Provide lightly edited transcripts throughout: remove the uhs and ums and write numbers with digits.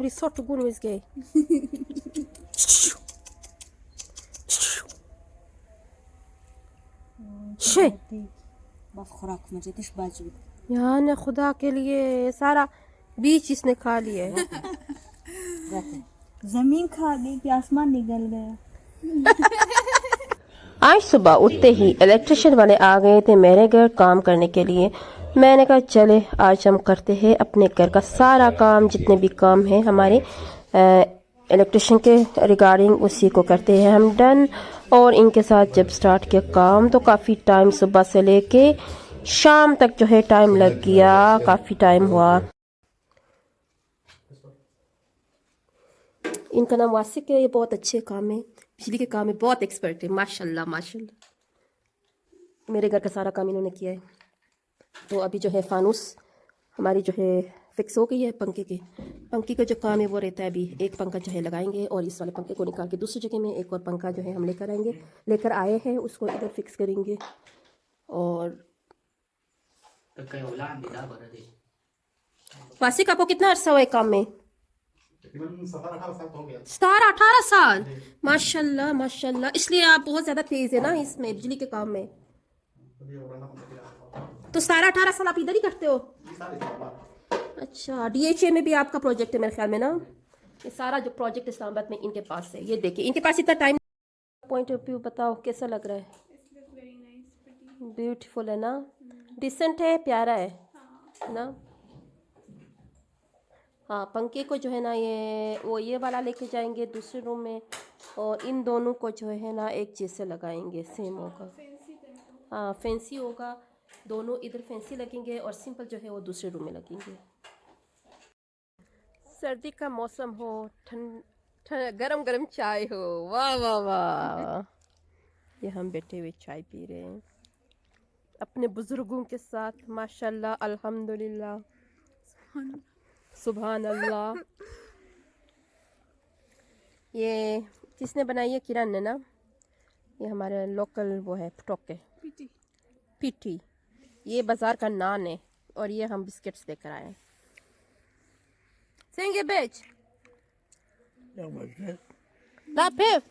Risotto gurmez gay. Şey. बस खुराक मुझे तो बाजू यार खुदा के लिए सारा बीच इसने खा लिया है। जमीन खा गई कि आसमान निकल गया। आज सुबह उठते ही इलेक्ट्रिशियन वाले आ गए थे मेरे घर काम करने के लिए। मैंने कहा चले आज हम करते हैं अपने घर का सारा काम, जितने भी काम है हमारे इलेक्ट्रिशियन के रिगार्डिंग उसी को करते हैं हम डन। और इनके साथ जब स्टार्ट किया काम तो काफ़ी टाइम सुबह से लेके शाम तक जो है टाइम लग गया, काफ़ी टाइम हुआ। इनका नाम वासिक है, ये बहुत अच्छे काम में, बिजली के काम में बहुत एक्सपर्ट है, माशाल्लाह माशाल्लाह। मेरे घर का सारा काम इन्होंने किया है। तो अभी जो है फानूस हमारी जो है फिक्स हो गई है। पंखे का जो काम है वो रहता है, अभी एक पंखा जो है लगाएंगे और इस वाले पंखे को निकाल के दूसरी जगह में एक और पंखा जो है हम लेकर आए हैं, उसको इधर फिक्स करेंगे। और वासिक आपको कितना अर्सा हुआ है काम में? 17-18 साल। माशाल्लाह माशाल्लाह, इसलिए आप बहुत ज़्यादा तेज़ है ना इसमें बिजली के काम में। तो 17-18 साल आप इधर ही करते हो? अच्छा, DHA में भी आपका प्रोजेक्ट है मेरे ख्याल में ना। ये सारा जो प्रोजेक्ट इस्लामाबाद में इनके पास है। ये देखिए इनके पास इतना टाइम। पॉइंट ऑफ व्यू बताओ कैसा लग रहा है? ब्यूटीफुल है ना, डिसेंट है, प्यारा है ना। हाँ, पंखे को जो है ना ये वाला लेके जाएंगे दूसरे रूम में, और इन दोनों को जो है ना एक जैसे लगाएंगे, सेम होगा। हाँ फैंसी होगा, दोनों इधर फैंसी लगेंगे और सिंपल जो है वो दूसरे रूम में लगेंगे। सर्दी का मौसम हो, गरम गरम चाय हो, वाह वाह वाह। ये हम बैठे हुए चाय पी रहे हैं अपने बुजुर्गों के साथ, माशाल्लाह अल्हम्दुलिल्लाह सुभान अल्लाह। ये किसने बनाई है? किरण ने ना। ये हमारे लोकल वो है टोके पीटी, ये बाजार का नान है। और ये हम बिस्किट्स लेकर आए हैं। Senge beç. Da pef.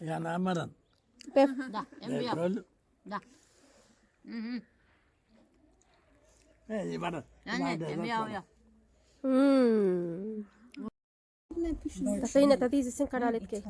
Yani amaran. Pef. Da Ekol. da İyi bana. yani ya Tatayna tatizi sin karalit ke.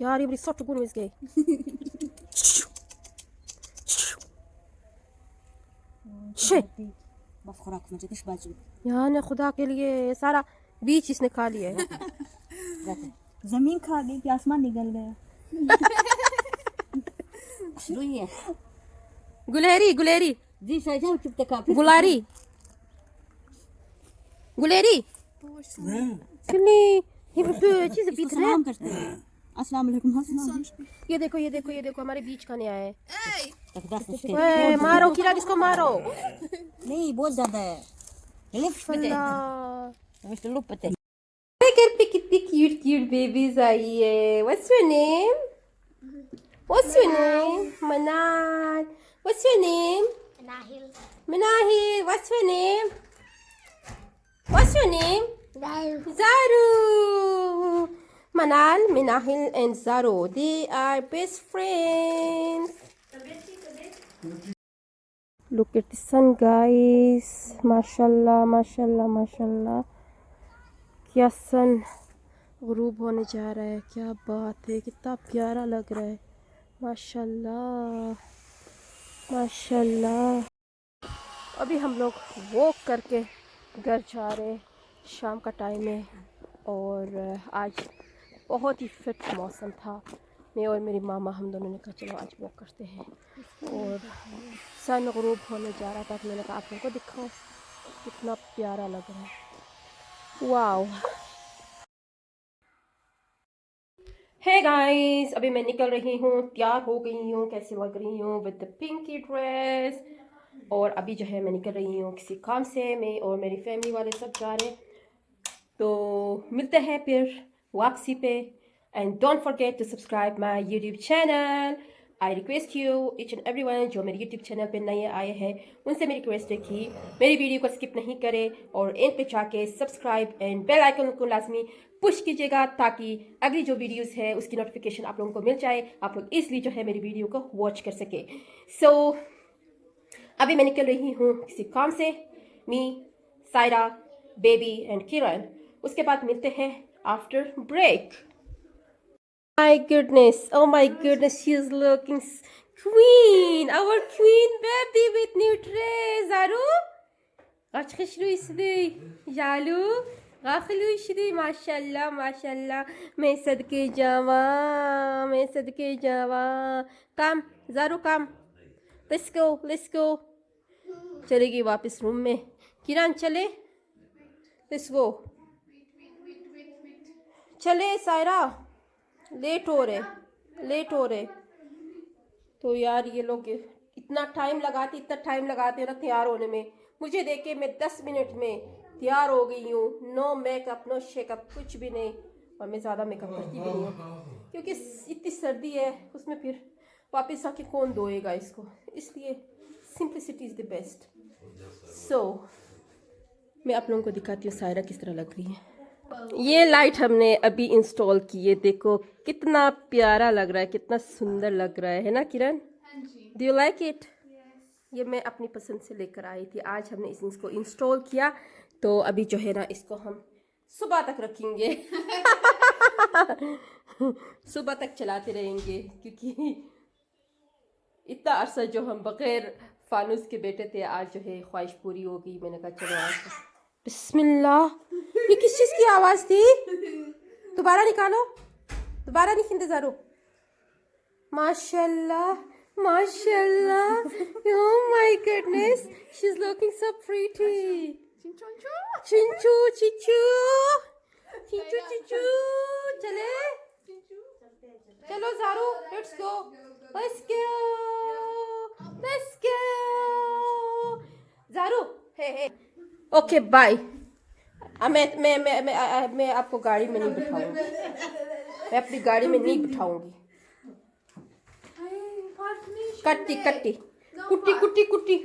यार ये बड़ी सॉफ्ट गुण इसके। शे बस खुराक मुझे तो बाजू यार ने खुदा के लिए सारा बीच इसने खा लिया है। जमीन खा गई कि आसमान निकल गया। शुरू ही है गुलेरी गुलेरी जी सही है। चुप तक गुलारी गुलेरी कितनी ये चीज़ बीत रहा है। सलाम करते हैं अस्सलाम वालेकुम। ये देखो ये देखो ये देखो हमारे बीच का नया है। नहीं ओए मारो किरा, किसको मारो? बहुत ज्यादा है। अल्लाह मिस्टर लुप पते घर पे कितनी क्यूट क्यूट बेबीज आई है। What's your name? What's your name? Manal. What's your name? Manahil. Manahil. What's your name? What's your name? Daru. Zaru. Manal, Manahil and Zaru, they are best friends. Look at the sun guys. Mashallah, mashallah, mashallah. क्या सन गुरूब होने जा रहा है, क्या बात है, कितना प्यारा लग रहा है, माशाल्लाह माशाल्लाह। अभी हम लोग वॉक करके घर जा रहे हैं, शाम का टाइम है और आज बहुत ही फिट मौसम था। मैं और मेरी मामा हम दोनों ने कहा चलो आज वॉक करते हैं, और सन गुरूब होने जा रहा था तो मैंने कहा आप लोगों को दिखाओ कितना प्यारा लग रहा है। वाओ। हे गाइस, अभी मैं निकल रही हूँ, तैयार हो गई हूँ, कैसी लग रही हूँ विद द पिंकी ड्रेस। और अभी जो है मैं निकल रही हूँ किसी काम से, मैं और मेरी फैमिली वाले सब जा रहे हैं। तो मिलते हैं फिर वापसी पे। And don't forget to subscribe my YouTube channel. I request you each and every one जो मेरे यूट्यूब चैनल पे नए आए हैं उनसे मेरी रिक्वेस्ट है कि मेरी वीडियो को स्किप नहीं करें और एंड पे जाके सब्सक्राइब एंड बेल आइकन को लाजमी पुश कीजिएगा ताकि अगली जो वीडियोस है उसकी नोटिफिकेशन आप लोगों को मिल जाए, आप लोग इसलिए जो है मेरी वीडियो को वॉच कर सके। सो अभी मैं निकल रही हूँ किसी काम से, me, Saira, Baby and Kiran. उसके बाद मिलते हैं after break. My goodness, oh my goodness, she's looking queen, our queen baby with new dress. Zaru, gachkhishlu isdi, jalu, gakhlu isdi, mashallah, mashallah. मैं सदके जावा, come, Zaru come, let's go. चलेगी वापस room में, किरण चले, let's go. चले Saira, late हो रहे तो यार ये लोग इतना टाइम लगाते हैं ना तैयार होने में। मुझे देख के मैं 10 मिनट में तैयार हो गई हूँ, नो मेकअप नो शेकअप कुछ भी नहीं, और मैं ज़्यादा मेकअप करती भी नहीं हूँ क्योंकि इतनी सर्दी है, उसमें फिर वापस आके कौन धोएगा इसको, इसलिए सिंपलिसिटी इज़ द बेस्ट। सो मैं आप लोगों को दिखाती हूँ सायरा किस तरह लग रही है। ये लाइट हमने अभी इंस्टॉल की है, देखो कितना प्यारा लग रहा है, कितना सुंदर लग रहा है ना Kiran? Do you like it? ये मैं अपनी पसंद से लेकर आई थी, आज हमने इसको इंस्टॉल किया तो अभी जो है ना इसको हम सुबह तक रखेंगे सुबह तक चलाते रहेंगे क्योंकि इतना अरसा जो हम बगैर फानूस के बैठे थे, आज जो है ख्वाहिश पूरी हो गई। मैंने कहा चलो आज बिस्मिल्लाह, ये किस चीज़ की आवाज़ थी? दोबारा निकालो, दोबारा नहीं इंतज़ारो। माशाल्लाह माशाल्लाह, oh my goodness, she is looking so pretty. चिंचू चिचू चिचू चिचू, चले चलो Zaru, let's go Zaru, hey okay bye. मैं आपको गाड़ी में नहीं बिठाऊंगी, मैं अपनी गाड़ी में नहीं बिठाऊंगी। कट्टी कुट्टी कुट्टी कुट्टी कुट्टी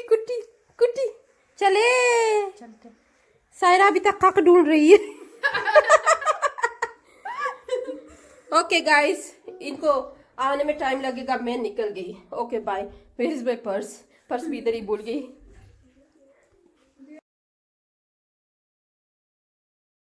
कुट्टी कुट्टी चले। सायरा अभी तक काक ढूंढ रही है ओके गाइस, इनको आने में टाइम लगेगा, मैं निकल गई। Okay bye. Where is my purse भी इधर ही भूल गई।